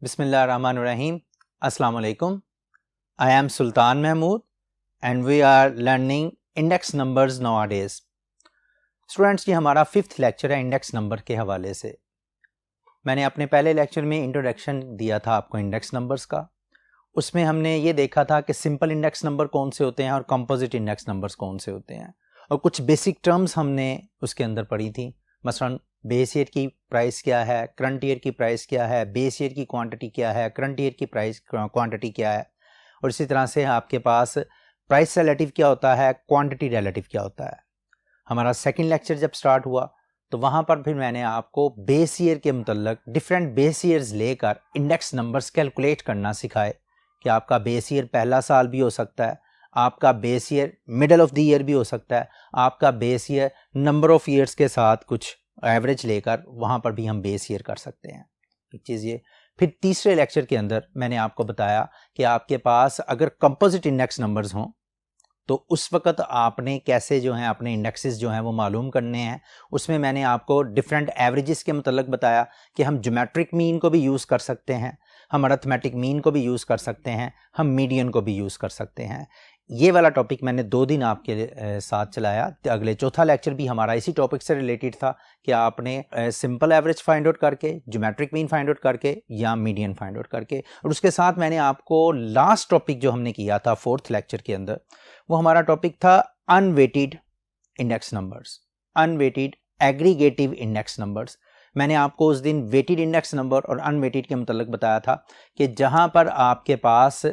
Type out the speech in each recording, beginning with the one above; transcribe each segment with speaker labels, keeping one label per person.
Speaker 1: Bismillahirrahmanirrahim. Assalamu alaikum. I am Sultan Mahmood and we are learning index numbers nowadays. Students, ये हमारा 5th lecture है index number के हवाले से। मैंने अपने पहले लेक्चर में इंट्रोडक्शन दिया था आपको इंडेक्स नंबर्स का। उसमें हमने ये देखा था कि सिंपल इंडेक्स नंबर कौन से होते हैं और कंपोजिट इंडेक्स नंबर्स कौन से होते हैं, और कुछ बेसिक टर्म्स हमने उसके अंदर पढ़ी थी। मसलन बेस ईयर की प्राइस क्या है, करंट ईयर की प्राइस क्या है, बेस ईयर की क्वांटिटी क्या है, करंट ईयर की प्राइस क्वांटिटी क्या है, और इसी तरह से आपके पास प्राइस रिलेटिव क्या होता है, क्वांटिटी रिलेटिव क्या होता है। हमारा सेकंड लेक्चर जब स्टार्ट हुआ तो वहाँ पर फिर मैंने आपको बेस ईयर के मुतल्लक डिफरेंट बेस ईयर्स लेकर इंडेक्स नंबर्स कैलकुलेट करना सिखाए कि आपका बेस ईयर पहला साल भी हो सकता है, आपका base ear middle of the year भी हो सकता है, आपका base year number of years के साथ कुछ एवरेज लेकर वहाँ पर भी हम बेस ईयर कर सकते हैं। एक चीज़ ये। फिर तीसरे लेक्चर के अंदर मैंने आपको बताया कि आपके पास अगर कंपोजिट इंडेक्स नंबर्स हों तो उस वक़्त आपने कैसे जो हैं अपने इंडेक्सेस जो हैं वो मालूम करने हैं। उसमें मैंने आपको डिफरेंट एवरेजेस के मतलब बताया कि हम ज्योमेट्रिक मीन को भी यूज़ कर सकते हैं, हम अरिथमेटिक मीन को भी यूज़ कर सकते हैं, हम मीडियन को भी यूज़ कर सकते हैं। ये वाला टॉपिक मैंने 2 दिन आपके साथ चलाया। तो अगले चौथा लेक्चर भी हमारा इसी टॉपिक से रिलेटेड था कि आपने सिंपल एवरेज फाइंड आउट करके, ज्योमेट्रिक मीन फाइंड आउट करके या मीडियन फाइंड आउट करके। और उसके साथ मैंने आपको लास्ट टॉपिक जो हमने किया था 4th लेक्चर के अंदर, वो हमारा टॉपिक था unweighted index numbers, unweighted aggregative index numbers. मैंने आपको उस दिन वेटेड इंडेक्स नंबर और अनवेटेड के मुतल्लिक बताया था कि जहां पर आपके पास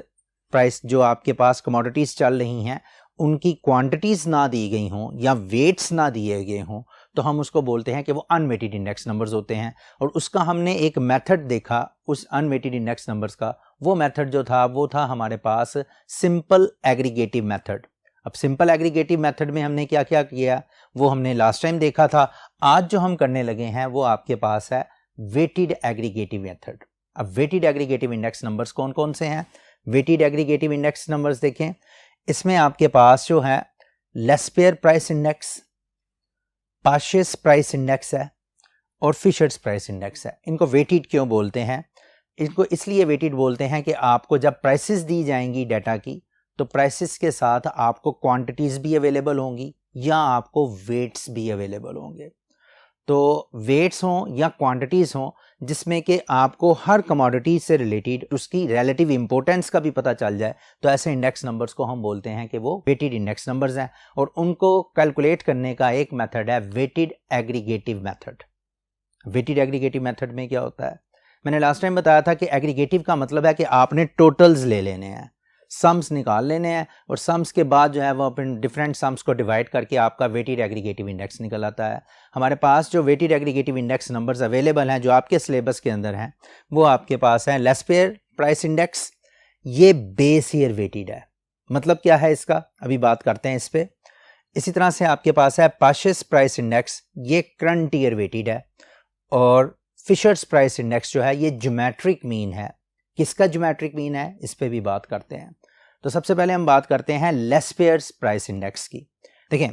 Speaker 1: प्राइस, जो आपके पास कमोडिटीज़ चल रही हैं, उनकी क्वांटिटीज़ ना दी गई हों या वेट्स ना दिए गए हों, तो हम उसको बोलते हैं कि वो अनवेटेड इंडेक्स नंबर्स होते हैं। और उसका हमने एक मेथड देखा उस अनवेटेड इंडेक्स नंबर्स का। वो मेथड जो था वो था हमारे पास सिंपल एग्रीगेटिव मेथड। अब सिंपल एग्रीगेटिव मेथड में हमने क्या क्या किया वो हमने लास्ट टाइम देखा था। आज जो हम करने लगे हैं वो आपके पास है वेटेड एग्रीगेटिव मेथड। अब वेटेड एग्रीगेटिव इंडेक्स नंबर्स कौन कौन से हैं? वेटेड एग्रीगेटिव इंडेक्स नंबर्स देखें, इसमें आपके पास जो है Laspeyres price index, Paasche's price index है और फिशर्स प्राइस इंडेक्स है। इनको वेटेड क्यों बोलते हैं? इनको इसलिए वेटेड बोलते हैं कि आपको जब प्राइसेस दी जाएंगी डाटा की, तो प्राइसेस के साथ आपको क्वांटिटीज़ भी अवेलेबल होंगी या आपको वेट्स भी अवेलेबल होंगे। तो वेट्स हों या क्वांटिटीज़ हों जिसमें कि आपको हर कमोडिटी से रिलेटेड उसकी रिलेटिव इंपॉर्टेंस का भी पता चल जाए, तो ऐसे इंडेक्स नंबर्स को हम बोलते हैं कि वो वेटेड इंडेक्स नंबर्स हैं। और उनको कैलकुलेट करने का एक मेथड है weighted aggregative method. Weighted aggregative method में क्या होता है? मैंने लास्ट टाइम बताया था कि एग्रीगेटिव का मतलब है कि आपने टोटल्स ले लेने हैं, सम्स निकाल लेने हैं, और सम्स के बाद जो है वो अपन डिफरेंट सम्स को डिवाइड करके आपका वेटेड एग्रीगेटिव इंडेक्स निकल आता है। हमारे पास जो weighted aggregative index numbers available हैं जो आपके सिलेबस के अंदर हैं, वो आपके पास हैं लेस्पेयर प्राइस इंडेक्स, ये बेस ईयर वेटेड है। मतलब क्या है इसका, अभी बात करते हैं इस पर। इसी तरह से आपके पास है पाशियस प्राइस इंडेक्स, ये करंट ईयर वेटेड है। और फिशर्स प्राइस इंडेक्स जो है ये ज्योमेट्रिक मीन है। किसका ज्योमेट्रिक मीन है, इस पे भी बात करते हैं। तो सबसे पहले हम बात करते हैं लेस्पेयर्स प्राइस इंडेक्स की। देखें,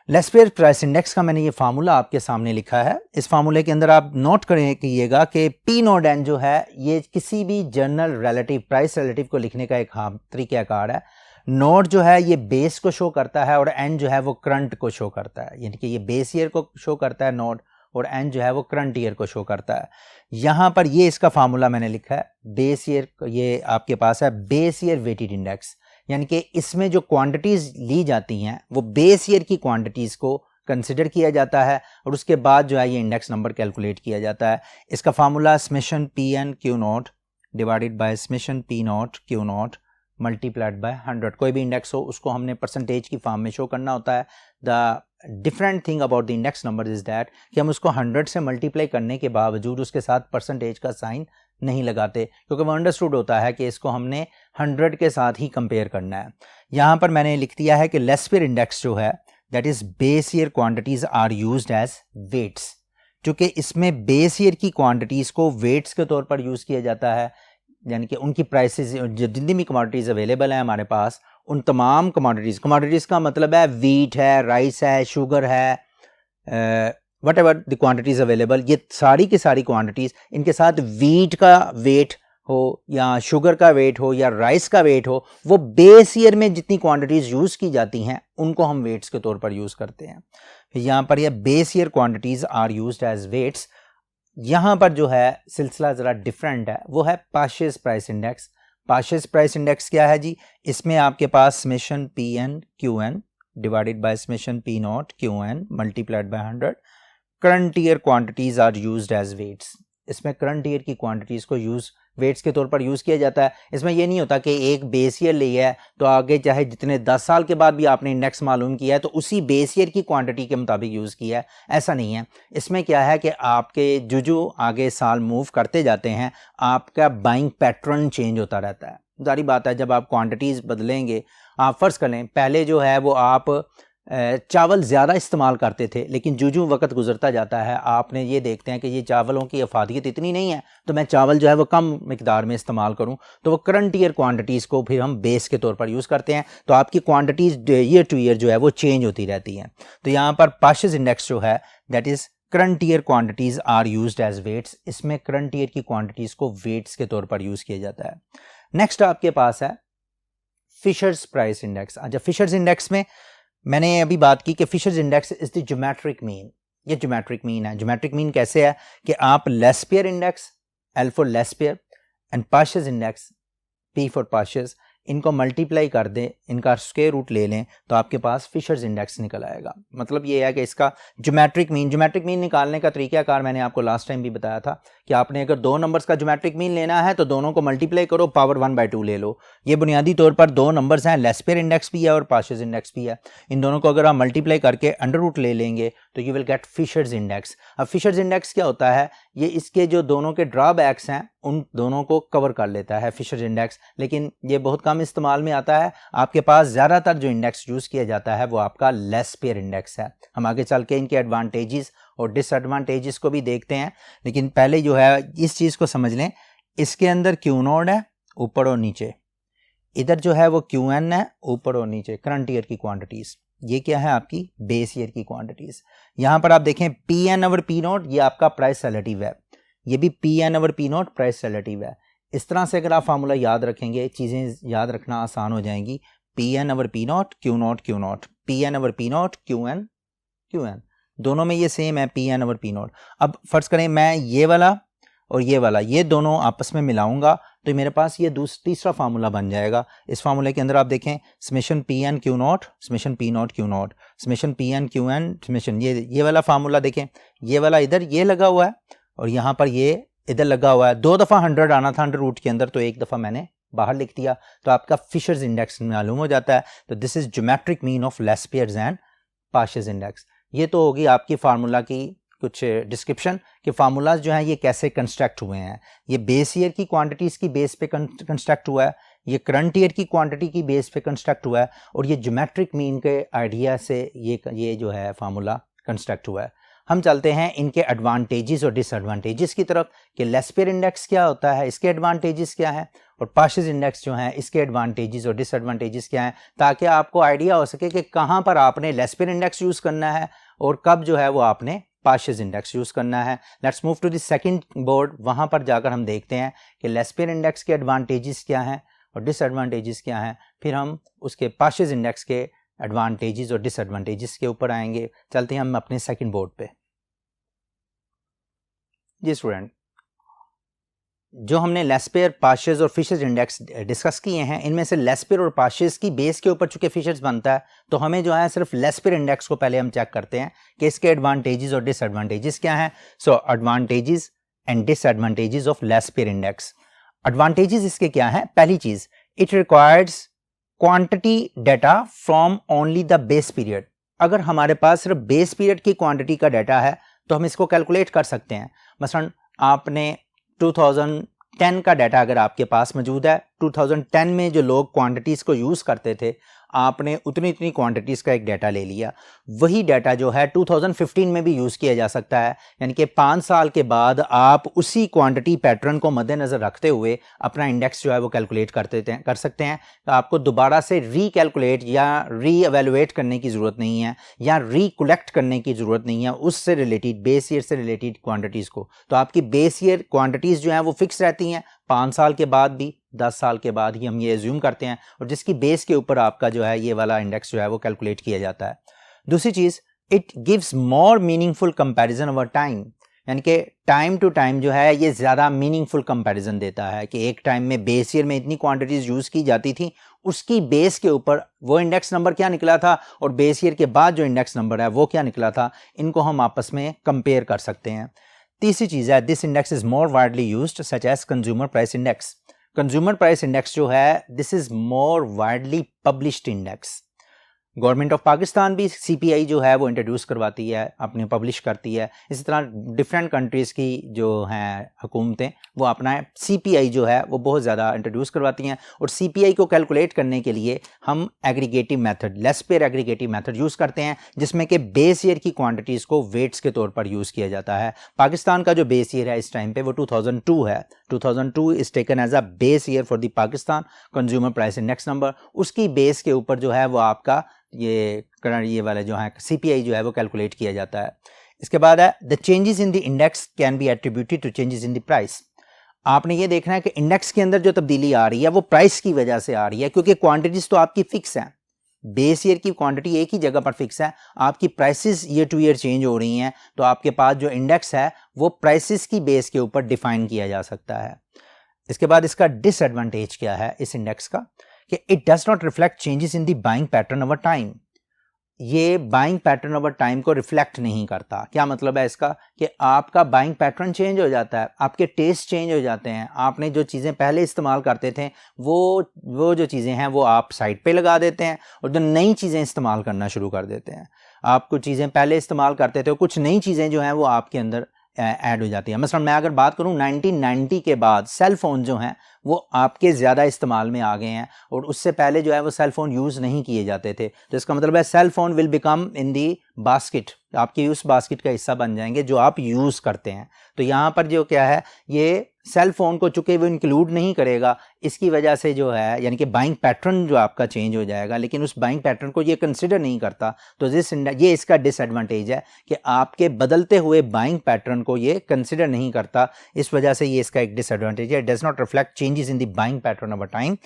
Speaker 1: लेस्पेयर प्राइस इंडेक्स का मैंने ये फार्मूला आपके सामने लिखा है। इस फार्मूले के अंदर आप नोट करिएगा कि पी नोट एन जो है ये किसी भी जनरल रिलेटिव प्राइस रिलेटिव को लिखने का एक तरीक़ाकार है। नोट जो है ये बेस को शो करता है और एन जो है वो करंट को शो करता है, यानी कि ये बेस ईयर को शो करता है नोट, और एन जो है वो करंट ईयर को शो करता है। यहाँ पर ये इसका फार्मूला मैंने लिखा है बेस ईयर, ये आपके पास है बेस ईयर वेटेड इंडेक्स, यानी कि इसमें जो क्वांटिटीज़ ली जाती हैं वो बेस ईयर की क्वांटिटीज़ को कंसिडर किया जाता है और उसके बाद जो है ये इंडेक्स नंबर कैलकुलेट किया जाता है। इसका formula summation P N Q nought divided by summation P not Q nought multiplied by 100। कोई भी इंडेक्स हो उसको हमने परसेंटेज की फॉर्म में शो करना होता है। The different thing about the index number is that कि हम उसको 100 से मल्टीप्लाई करने के बावजूद उसके साथ परसेंटेज का साइन नहीं लगाते, क्योंकि वो अंडरस्टूड होता है कि इसको हमने 100 के साथ ही कंपेयर करना है। यहाँ पर मैंने लिख दिया है कि लेस्पेयर इंडेक्स जो है that is base year quantities are used as weights, क्योंकि इसमें बेस ईयर की क्वांटिटीज़ को वेट्स के तौर पर यूज़ किया जाता है। यानी कि उनकी प्राइसेस, जितनी भी कमोडिटीज़ अवेलेबल हैं हमारे पास, उन तमाम कमोडिटीज़ का मतलब है वीट है, राइस है, शुगर है, what ever the quantities available, ये सारी की सारी क्वांटिटीज, इनके साथ वीट का वेट हो या शुगर का वेट हो या राइस का वेट हो, वो बेस ईयर में जितनी क्वांटिटीज यूज की जाती हैं उनको हम वेट्स के तौर पर यूज करते हैं। यहाँ पर यह base year quantities are used as weights. यहाँ पर जो है सिलसिला ज़रा डिफरेंट है, वो है Paasche's price index. Paasche's price index क्या है जी? इसमें आपके पास summation P N Q N divided by summation P not Q N multiplied by 100 current year quantities are used as weights. इसमें करंट ईयर की क्वांटिटीज को यूज वेट्स के तौर पर यूज किया जाता है। इसमें यह नहीं होता कि एक बेस ईयर लिया है तो आगे चाहे जितने 10 साल के बाद भी आपने इंडेक्स मालूम किया है तो उसी बेस ईयर की क्वांटिटी के मुताबिक यूज किया है, ऐसा नहीं है। इसमें क्या है कि आपके जो आगे साल मूव करते जाते हैं आपका बाइंग पैटर्न चेंज होता रहता है। जारी बात है, जब आप क्वांटिटीज बदलेंगे, आप फर्ज कर लें पहले जो है वो आप चावल ज़्यादा इस्तेमाल करते थे, लेकिन जो वक्त गुजरता जाता है आपने ये देखते हैं कि ये चावलों की अफादियत इतनी नहीं है तो मैं चावल जो है वो कम मिकदार में इस्तेमाल करूं, तो वो करंट ईयर क्वांटिटीज़ को फिर हम बेस के तौर पर यूज़ करते हैं। तो आपकी क्वांटिटीज़ ईयर टू ईयर जो है वो चेंज होती रहती हैं। तो यहाँ पर पार्शियस इंडेक्स जो है that is current year quantities are used as weights. इसमें करंट ईयर की क्वांटिटीज़ को वेट्स के तौर पर यूज़ किया जाता है। नेक्स्ट आपके पास है फिशर्स प्राइस इंडेक्स। अच्छा, फिशर्स इंडेक्स में मैंने अभी बात की कि Fisher's index is the geometric mean. ये ज्योमेट्रिक मीन है। ज्योमेट्रिक मीन कैसे है कि आप Laspeyres index L for Laspeyres and Paasche's index P for Paasche's, इनको मल्टीप्लाई कर दें, इनका स्क्वायर रूट ले लें तो आपके पास फिशर्स इंडेक्स निकल आएगा। मतलब ये है कि इसका ज्योमेट्रिक मीन निकालने का तरीकाकार मैंने आपको लास्ट टाइम भी बताया था कि आपने अगर दो नंबर्स का ज्योमेट्रिक मीन लेना है तो दोनों को मल्टीप्लाई करो, पावर 1/2 ले लो। ये बुनियादी तौर पर दो नंबर्स हैं, लेस्पियर इंडेक्स भी है और पार्शियस इंडेक्स भी है। इन दोनों को अगर आप मल्टीप्लाई करके अंडर रूट ले लेंगे तो you will get Fisher's index. अब फिशर्स इंडेक्स क्या होता है? ये इसके जो दोनों के ड्रॉबैक्स हैं उन दोनों को कवर कर लेता है फिशर्स इंडेक्स, लेकिन ये बहुत कम इस्तेमाल में आता है। आपके पास ज़्यादातर जो इंडेक्स यूज़ किया जाता है वो आपका लेस्पियर इंडेक्स है। हम आगे चल के इनके एडवांटेजेस और डिसएडवांटेजेस को भी देखते हैं, लेकिन पहले जो है इस चीज़ को समझ लें, इसके अंदर क्यू नोड है ऊपर और नीचे, इधर जो है वो क्यू एन है ऊपर और नीचे, करंट ईयर की क्वांटिटीज़। ये क्या है? आपकी बेस ईयर की क्वांटिटीज़। यहाँ पर आप देखें P N over P nought, ये आपका प्राइस रिलेटिव है। ये भी P N over P nought price relative है। इस तरह से अगर आप फार्मूला याद रखेंगे चीज़ें याद रखना आसान हो जाएंगी। P N over P note Q nought, P N over P note Q N, दोनों में ये सेम है P N over P nought. अब फर्ज करें मैं ये वाला और ये वाला ये दोनों आपस में मिलाऊंगा तो मेरे पास ये तीसरा फार्मूला बन जाएगा। इस फार्मूले के अंदर आप देखें summation P N Q naught, summation P note Q naught, summation P N Q N, summation ये वाला फार्मूला देखें, ये वाला इधर ये लगा हुआ है और यहाँ पर ये इधर लगा हुआ है। 2 दफ़ा 100 आना था अंडर रूट के अंदर तो एक दफ़ा मैंने बाहर लिख दिया तो आपका फिशर्स इंडेक्स मालूम हो जाता है। तो this is geometric mean of Laspeyres and Paasche's index. ये तो होगी आपकी फार्मूला की कुछ डिस्क्रिप्शन कि फार्मूलाज जो हैं ये कैसे कंस्ट्रक्ट हुए हैं। ये बेस ईयर की क्वांटिटीज़ की बेस पे कंस्ट्रक्ट हुआ है, ये करंट ईयर की क्वांटिटी की बेस पे कंस्ट्रक्ट हुआ है और ये ज्योमेट्रिक मीन के आइडिया से ये जो है फार्मूला कंस्ट्रक्ट हुआ है। हम चलते हैं इनके एडवांटेजेस और डिसएडवांटेजेस की तरफ कि लेस्पियर इंडेक्स क्या होता है, इसके एडवांटेजेस क्या हैं, और पार्शियस इंडेक्स जो हैं इसके एडवांटेजेस और डिसएडवांटेजेस क्या हैं, ताकि आपको आइडिया हो सके कि कहाँ पर आपने लेस्पियर इंडेक्स यूज़ करना है और कब जो है वो आपने पार्शियस इंडेक्स यूज़ करना है। Let's move to the second board. वहाँ पर जाकर हम देखते हैं कि लेस्पियर इंडेक्स के एडवांटेजेस क्या हैं और डिसएडवांटेजेस क्या हैं, फिर हम उसके पार्शियस इंडेक्स के एडवांटेजेस और डिसएडवांटेजेस के ऊपर आएंगे। चलते हैं हम अपने सेकंड बोर्ड पे। जी स्टूडेंट, जो हमने लेस्पियर, पार्शियस और फिशर्स इंडेक्स डिस्कस किए हैं, इनमें से लेस्पियर और पार्शियस की बेस के ऊपर चूंकि फिशर्स बनता है तो हमें जो है सिर्फ लेस्पियर इंडेक्स को पहले हम चेक करते हैं कि इसके एडवांटेजेस और डिसएडवांटेजेस क्या हैं। So advantages and disadvantages of Laspeyres index. Advantages इसके क्या हैं? पहली चीज, it requires quantity data from only the base period. अगर हमारे पास सिर्फ बेस पीरियड की क्वांटिटी का डाटा है तो हम इसको कैलकुलेट कर सकते हैं। मसलन आपने 2010 का डाटा अगर आपके पास मौजूद है, 2010 में जो लोग क्वांटिटीज़ को यूज़ करते थे, आपने उतनी इतनी क्वांटिटीज़ का एक डाटा ले लिया, वही डाटा जो है 2015 में भी यूज़ किया जा सकता है। यानी कि 5 साल के बाद आप उसी क्वांटिटी पैटर्न को मद्देनज़र रखते हुए अपना इंडेक्स जो है वो कैलकुलेट कर सकते हैं। तो आपको दोबारा से रीकैलकुलेट या रीएवैल्यूएट करने की ज़रूरत नहीं है या रिकलेक्ट करने की ज़रूरत नहीं है उससे रिलेटेड, बेस ईयर से रिलेटेड क्वांटिटीज़ को। तो आपकी बेस ईयर क्वांटिटीज़ जो हैं वो फिक्स रहती हैं, 5 साल के बाद भी, 10 साल के बाद ही हम ये एज्यूम करते हैं, और जिसकी बेस के ऊपर आपका जो है ये वाला इंडेक्स जो है वो कैलकुलेट किया जाता है। दूसरी चीज़, it gives more meaningful comparison over time, यानी कि टाइम टू टाइम जो है ये ज़्यादा मीनिंगफुल कंपैरिजन देता है कि एक टाइम में बेस ईयर में इतनी क्वांटिटीज़ यूज़ की जाती थी, उसकी बेस के ऊपर वो इंडेक्स नंबर क्या निकला था और बेस ईयर के बाद जो इंडेक्स नंबर है वो क्या निकला था, इनको हम आपस में कंपेयर कर सकते हैं। तीसरी चीज़ है, this index is more widely used such as consumer price index. Consumer price index जो है, this is more widely published index. Government of Pakistan भी CPI जो है वो इंट्रोड्यूस करवाती है, अपने पब्लिश करती है। इसी तरह डिफरेंट कंट्रीज़ की जो हैं हुकूमतें वो अपना CPI जो है वो बहुत ज़्यादा इंट्रोड्यूस करवाती हैं, और CPI को कैलकुलेट करने के लिए हम aggregative method, less pair aggregative method use करते हैं, जिसमें कि बेस ईयर की क्वांटिटीज़ को वेट्स के तौर पर यूज़ किया जाता है। पाकिस्तान का जो बेस ईयर है इस टाइम पे वो 2002 है। 2002 is taken as a base year for the Pakistan consumer price index number. उसकी बेस के ऊपर जो है वो आपका ये वाला जो है CPI जो है वो कैलकुलेट किया जाता है। इसके बाद है, the changes in the index can be attributed to changes in the price. आपने ये देखना है कि इंडेक्स के अंदर जो तब्दीली आ रही है वो प्राइस की वजह से आ रही है, क्योंकि क्वांटिटीज तो आपकी फिक्स हैं, बेस ईयर की क्वांटिटी एक ही जगह पर फिक्स है, आपकी prices year two year change हो रही हैं, तो आपके पास जो इंडेक्स है वो प्राइसेस की बेस के ऊपर डिफाइन किया जा सकता है। इसके बाद इसका डिसएडवांटेज क्या है इस इंडेक्स का, कि it does not reflect changes in the buying pattern over time. ये बाइंग पैटर्न ओवर टाइम को रिफ्लेक्ट नहीं करता। क्या मतलब है इसका, कि आपका बाइंग पैटर्न चेंज हो जाता है, आपके टेस्ट चेंज हो जाते हैं, आपने जो चीज़ें पहले इस्तेमाल करते थे वो जो चीज़ें हैं वो आप साइड पे लगा देते हैं और जो नई चीज़ें इस्तेमाल करना शुरू कर देते हैं। आप कुछ चीज़ें पहले इस्तेमाल करते थे, कुछ नई चीज़ें जो हैं वो आपके अंदर ऐड हो जाती है। मसलन मैं अगर बात करूं 1990 के बाद सेल फोन जो हैं वो आपके ज़्यादा इस्तेमाल में आ गए हैं, और उससे पहले जो है वो सेल फोन यूज़ नहीं किए जाते थे। तो इसका मतलब है cell phone will become in the basket, आपकी उस बास्केट का हिस्सा बन जाएंगे जो आप यूज़ करते हैं। तो यहाँ पर जो क्या है, ये सेल फोन को चूंकि वो इंक्लूड नहीं करेगा, इसकी वजह से जो है यानी कि बाइंग पैटर्न जो आपका चेंज हो जाएगा, लेकिन उस बाइंग पैटर्न को ये कंसिडर नहीं करता। तो ये इसका डिसएडवांटेज है कि आपके बदलते हुए बाइंग पैटर्न को ये कंसिडर नहीं करता, इस वजह से ये इसका एक डिसएडवांटेज है। Does not reflect changes in the buying pattern over time.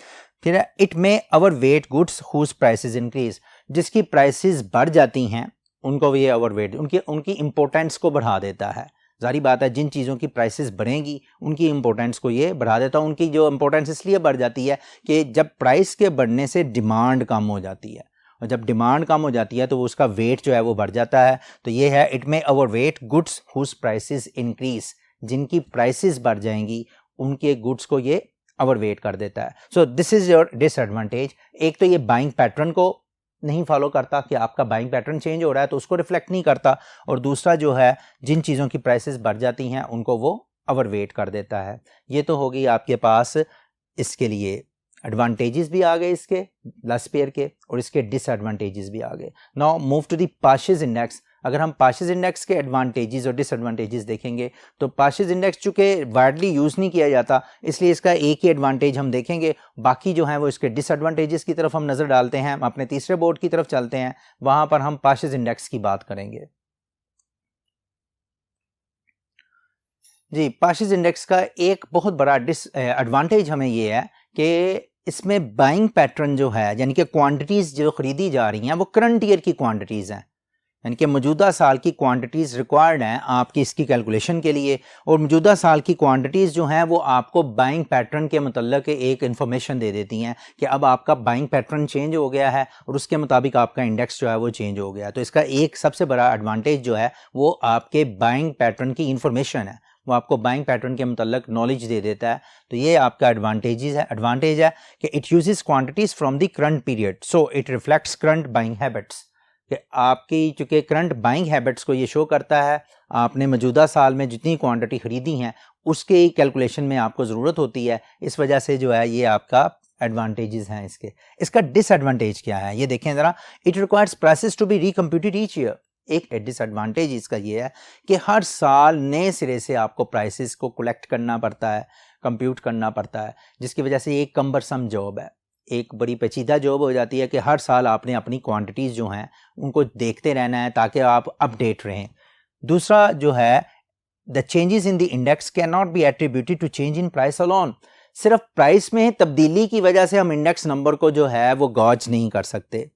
Speaker 1: फिर it may overweight goods whose prices increase, जिसकी प्राइसेस बढ़ जाती हैं उनको ये ओवरवेट, उनकी इंपॉर्टेंस को बढ़ा देता है। जारी बात है, जिन चीज़ों की प्राइसेस बढ़ेंगी उनकी इंपॉर्टेंस को ये बढ़ा देता है। उनकी जो इंपॉर्टेंस इसलिए बढ़ जाती है कि जब प्राइस के बढ़ने से डिमांड कम हो जाती है, और जब डिमांड कम हो जाती है तो उसका वेट जो है वो बढ़ जाता है। तो ये है, it may overweight goods whose prices increase, जिनकी प्राइसेस बढ़ जाएंगी उनके गुड्स को ये ओवरवेट कर देता है। So this is your disadvantage. एक तो ये बाइंग पैटर्न को नहीं फॉलो करता कि आपका बाइंग पैटर्न चेंज हो रहा है तो उसको रिफ्लेक्ट नहीं करता, और दूसरा जो है जिन चीज़ों की प्राइसेस बढ़ जाती हैं उनको वो ओवरवेट कर देता है। ये तो होगी आपके पास इसके लिए एडवांटेजेस भी आ गए इसके लेस पेयर के, और इसके डिसएडवांटेजेस भी आ गए। Now move to the Paasche's index. अगर हम पार्शियस इंडेक्स के एडवांटेजेस और डिसएडवांटेजेस देखेंगे तो पार्शियस इंडेक्स चूंकि वाइडली यूज़ नहीं किया जाता इसलिए इसका एक ही एडवांटेज हम देखेंगे, बाकी जो है वो इसके डिसएडवांटेजेस की तरफ हम नज़र डालते हैं। हम अपने तीसरे बोर्ड की तरफ चलते हैं, वहाँ पर हम पार्शियस इंडेक्स की बात करेंगे। जी, पार्शियस इंडेक्स का एक बहुत बड़ा एडवांटेज हमें ये है कि इसमें बाइंग पैटर्न जो है, यानी कि क्वांटिटीज़ जो ख़रीदी जा रही हैं वो करंट ईयर की क्वांटिटीज़ हैं, यानी कि मौजूदा साल की क्वांटिटीज़ रिक्वायर्ड हैं आपकी इसकी कैलकुलेशन के लिए, और मौजूदा साल की क्वांटिटीज़ जो हैं वो आपको बाइंग पैटर्न के मतलब एक इन्फॉर्मेशन दे देती हैं कि अब आपका बाइंग पैटर्न चेंज हो गया है और उसके मुताबिक आपका इंडेक्स जो है वो चेंज हो गया है। तो इसका एक सबसे बड़ा एडवांटेज जो है वो आपके बाइंग पैटर्न की इन्फॉर्मेशन है, वो आपको बाइंग पैटर्न के मतलब नॉलेज दे देता है। तो ये आपका एडवांटेज है कि it uses quantities from the current period, so it reflects current buying habits, कि आपकी चूँकि करंट बाइंग हैबिट्स को ये शो करता है, आपने मौजूदा साल में जितनी क्वांटिटी ख़रीदी हैं उसके कैलकुलेशन में आपको ज़रूरत होती है, इस वजह से जो है ये आपका एडवांटेजेस हैं इसके। इसका डिसएडवांटेज क्या है ये देखें ज़रा। It requires prices to be recomputed each year. एक डिसएडवांटेज इसका ये है कि हर साल नए सिरे से आपको प्राइसेस को कलेक्ट करना पड़ता है, कंप्यूट करना पड़ता है, जिसकी वजह से एक कम्बरसम जॉब है, एक बड़ी पेचीदा जॉब हो जाती है कि हर साल आपने अपनी क्वांटिटीज़ जो हैं उनको देखते रहना है ताकि आप अपडेट रहें। दूसरा जो है, the changes in the index can not be attributed to change in price alone. सिर्फ प्राइस में तब्दीली की वजह से हम इंडेक्स नंबर को जो है वो गॉज नहीं कर सकते।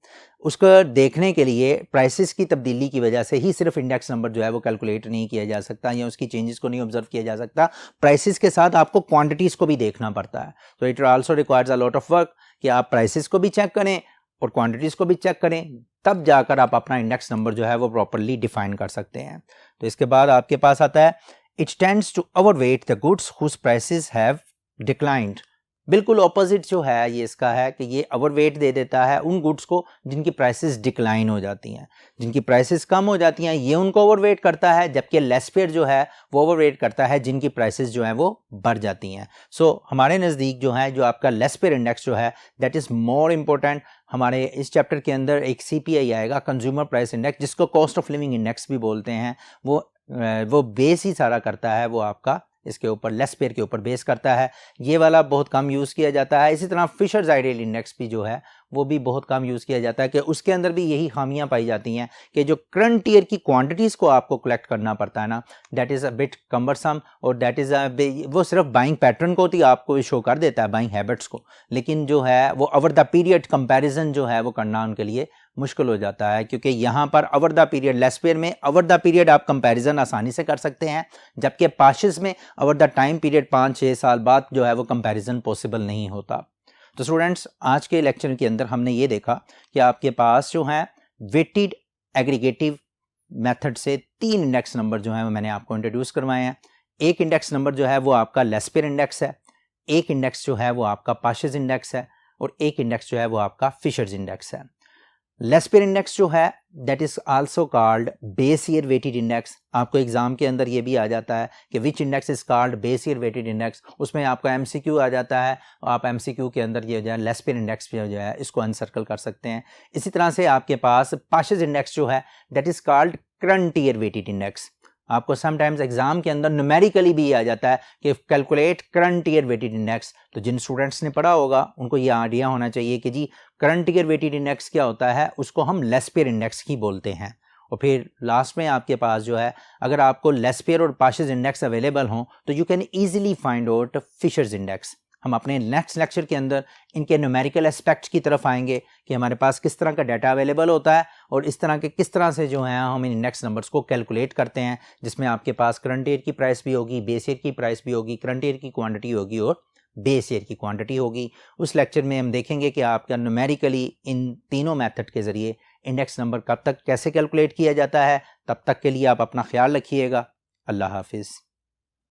Speaker 1: उसको देखने के लिए प्राइसेस की तब्दीली की वजह से ही सिर्फ इंडेक्स नंबर जो है वो कैलकुलेट नहीं किया जा सकता या उसकी चेंजेस को नहीं ऑब्जर्व किया जा सकता। प्राइसेस के साथ आपको क्वांटिटीज़ को भी देखना पड़ता है। तो it also requires a lot of work कि आप प्राइसेस को भी चेक करें और क्वांटिटीज़ को भी चेक करें, तब जाकर आप अपना इंडेक्स नंबर जो है वो प्रॉपरली डिफाइन कर सकते हैं। तो इसके बाद आपके पास आता है, it tends to overweight the goods whose prices have declined. बिल्कुल ऑपोजिट जो है ये इसका है कि ये ओवरवेट दे देता है उन गुड्स को जिनकी प्राइसेस डिक्लाइन हो जाती हैं, जिनकी प्राइसेस कम हो जाती हैं ये उनको ओवरवेट करता है, जबकि लेसपेयर जो है वो ओवरवेट करता है जिनकी प्राइसेस जो हैं वो बढ़ जाती हैं। सो हमारे नज़दीक जो है जो आपका लेसपेयर इंडेक्स जो है दैट इज़ मोर इम्पोर्टेंट। हमारे इस चैप्टर के अंदर एक CPI आएगा, कंज्यूमर प्राइस इंडेक्स, जिसको कॉस्ट ऑफ लिविंग इंडेक्स भी बोलते हैं। वो बेस ही सारा करता है, वो आपका इसके ऊपर लेसपेयर के ऊपर बेस करता है। ये वाला बहुत कम यूज़ किया जाता है। इसी तरह फिशर्स आइडियल इंडेक्स भी जो है वो भी बहुत कम यूज़ किया जाता है कि उसके अंदर भी यही खामियां पाई जाती हैं कि जो करंट ईयर की क्वांटिटीज़ को आपको कलेक्ट करना पड़ता है ना, that is a bit cumbersome और दैट इज़ वो सिर्फ बाइंग पैटर्न को ही आपको शो कर देता है, बाइंग हैबिट्स को, लेकिन जो है वो ओवर द पीरियड कंपैरिजन जो है वो करना उनके लिए मुश्किल हो जाता है, क्योंकि यहाँ पर ओवर द पीरियड, लेसपेयर में ओवर द पीरियड आप कंपैरिजन आसानी से कर सकते हैं, जबकि पाशिस में ओवर द टाइम पीरियड 5-6 साल बाद जो है वो कंपैरिजन पॉसिबल नहीं होता। तो स्टूडेंट्स, आज के लेक्चर के अंदर हमने ये देखा कि आपके पास जो है वेटेड एग्रीगेटिव मेथड से 3 इंडेक्स नंबर जो है वो मैंने आपको इंट्रोड्यूस करवाए हैं। एक इंडेक्स नंबर जो है वो आपका लेसपेयर इंडेक्स है, एक इंडेक्स जो है वो आपका पाशिस इंडेक्स है और एक इंडेक्स जो है वो आपका फिशर्स इंडेक्स है। लेसपेयर इंडेक्स जो है that is also called base year weighted index. आपको एग्जाम के अंदर ये भी आ जाता है कि which index is called base year weighted index, उसमें आपका MCQ आ जाता है। आप MCQ के अंदर ये जो है लेसपेयर इंडेक्स जो है इसको अनसर्कल कर सकते हैं। इसी तरह से आपके पास पाशिस इंडेक्स जो है that is called current year weighted index. आपको समटाइम्स एग्जाम के अंदर न्यूमेरिकली भी आ जाता है कि calculate current year weighted index. तो जिन स्टूडेंट्स ने पढ़ा होगा उनको ये आइडिया होना चाहिए कि जी करंट ईयर वेटेड इंडेक्स क्या होता है, उसको हम लेसपेयर इंडेक्स ही बोलते हैं। और फिर लास्ट में आपके पास जो है अगर आपको लेसपेयर और पाशिस इंडेक्स अवेलेबल हों तो you can easily find out Fisher's index. हम अपने नेक्स्ट लेक्चर के अंदर इनके न्यूमेरिकल एस्पेक्ट्स की तरफ आएंगे कि हमारे पास किस तरह का डाटा अवेलेबल होता है और इस तरह के किस तरह से जो है हम इन इंडेक्स नंबर्स को कैलकुलेट करते हैं, जिसमें आपके पास करंट ईयर की प्राइस भी होगी, बेस ईयर की प्राइस भी होगी, करंट ईयर की क्वांटिटी होगी और बेस ईयर की क्वांटिटी होगी। उस लेक्चर में हम देखेंगे कि आपका न्यूमेरिकली इन तीनों मेथड के ज़रिए इंडेक्स नंबर कब तक कैसे कैलकुलेट किया जाता है। तब तक के लिए आप अपना ख्याल रखिएगा। अल्लाह हाफिज़।